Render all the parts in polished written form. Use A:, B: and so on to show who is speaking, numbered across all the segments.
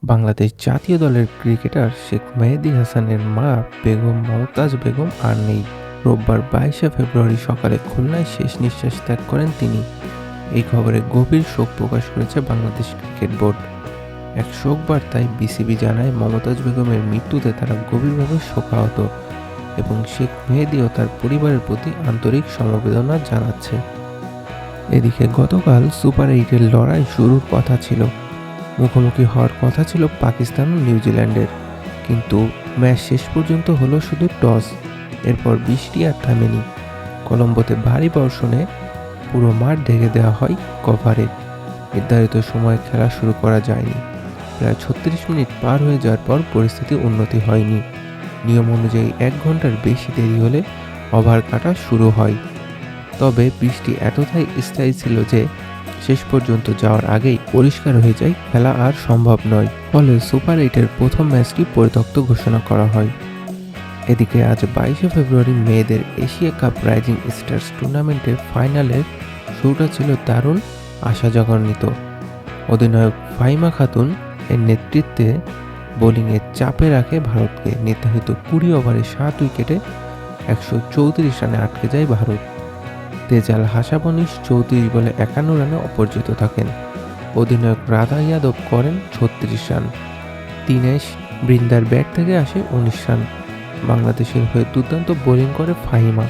A: বাংলাদেশ জাতীয় দলের ক্রিকেটার শেখ মেহেদী হাসানের মা বেগম মমতাজ বেগম আর নেই। রোববার 22শে ফেব্রুয়ারি সকালে খুলনায় শেষ নিঃশ্বাস ত্যাগ করেন তিনি। এই খবরে গভীর শোক প্রকাশ করেছে বাংলাদেশ ক্রিকেট বোর্ড। এক শোক বার্তায় বিসিবি জানায়, মমতাজ বেগমের মৃত্যুতে তারা গভীরভাবে শোকাহত এবং শেখ মেহেদী ও তার পরিবারের প্রতি আন্তরিক সমবেদনা জানাচ্ছে। এদিকে গতকাল সুপার 8-এর লড়াই শুরুর কথা ছিল। মুখোমুখি হওয়ার কথা ছিল পাকিস্তান ও নিউজিল্যান্ডের, কিন্তু ম্যাচ শেষ পর্যন্ত হলো শুধু টস। এরপর বৃষ্টি আর থামেনি। কলম্বোতে ভারী বর্ষণে পুরো মাঠ ঢেকে দেওয়া হয় কভারে। নির্ধারিত সময়ে খেলা শুরু করা যায়নি। প্রায় 36 মিনিট পার হয়ে যাওয়ার পর পরিস্থিতি উন্নতি হয়নি। নিয়ম অনুযায়ী 1 ঘন্টার বেশি দেরি হলে ওভার কাটা শুরু হয়। তবে বৃষ্টি এতটাই স্থায়ী ছিল যে শেষ পর্যন্ত যাওয়ার আগেই পরিষ্কার হয়ে যায় খেলা আর সম্ভব নয়। ফলে সুপার 8-এর প্রথম ম্যাচটি পরিত্যক্ত ঘোষণা করা হয়। এদিকে আজ 22শে ফেব্রুয়ারি মেয়েদের এশিয়া কাপ রাইজিং স্টার্স টুর্নামেন্টের ফাইনালের শুরুটা ছিল দারুণ আশাজনক। অধিনায়ক ফাহিমা খাতুন এর নেতৃত্বে বোলিংয়ে চাপে রাখে ভারতকে। নির্ধারিত 20 ওভারে 7 উইকেটে 134 রানে আটকে যায় ভারত। তেজাল হাসাবনিশ 34 বলে 51 রানে অপরাজিত থাকেন। অধিনায়ক রাধা যাদব করেন 36 রান। দীনেশ বৃন্দার ব্যাট থেকে আসে 19 রান। বাংলাদেশের হয়ে দুর্দান্ত বোলিং করে ফাহিমা।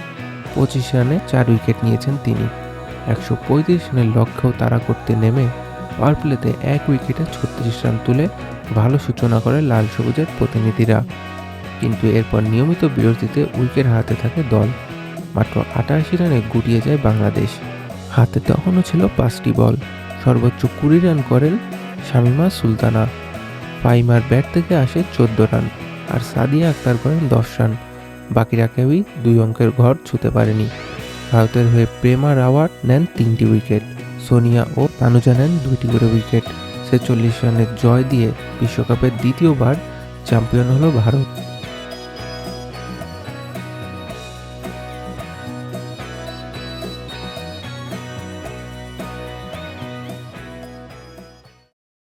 A: 25 রানে 4 উইকেট নিয়েছেন তিনি। 135 রানের লক্ষ্যেও তাড়া করতে নেমে পাওয়ার প্লেতে 1 উইকেটে 36 রান তুলে ভালো সূচনা করে লাল সবুজের প্রতিনিধিরা। কিন্তু এরপর নিয়মিত বিরতিতে উইকেট হারাতে থাকে দল। মাত্র 88 রানে গুটিয়ে যায় বাংলাদেশ। হাতে তখনও ছিল 5টি বল। সর্বোচ্চ 20 রান করেন শামীমা সুলতানা। ফাহিমার ব্যাট থেকে আসে 14 রান, আর সাদিয়া আক্তার করেন 10 রান। বাকিরা কেউই 2 অঙ্কের ঘর ছুঁতে পারেনি। ভারতের হয়ে প্রেমা রাওয়াত নেন 3টি উইকেট। সোনিয়া ও তানুজা নেন 2টি করে উইকেট। 46 রানের জয় দিয়ে বিশ্বকাপের দ্বিতীয়বার চ্যাম্পিয়ন হলো ভারত।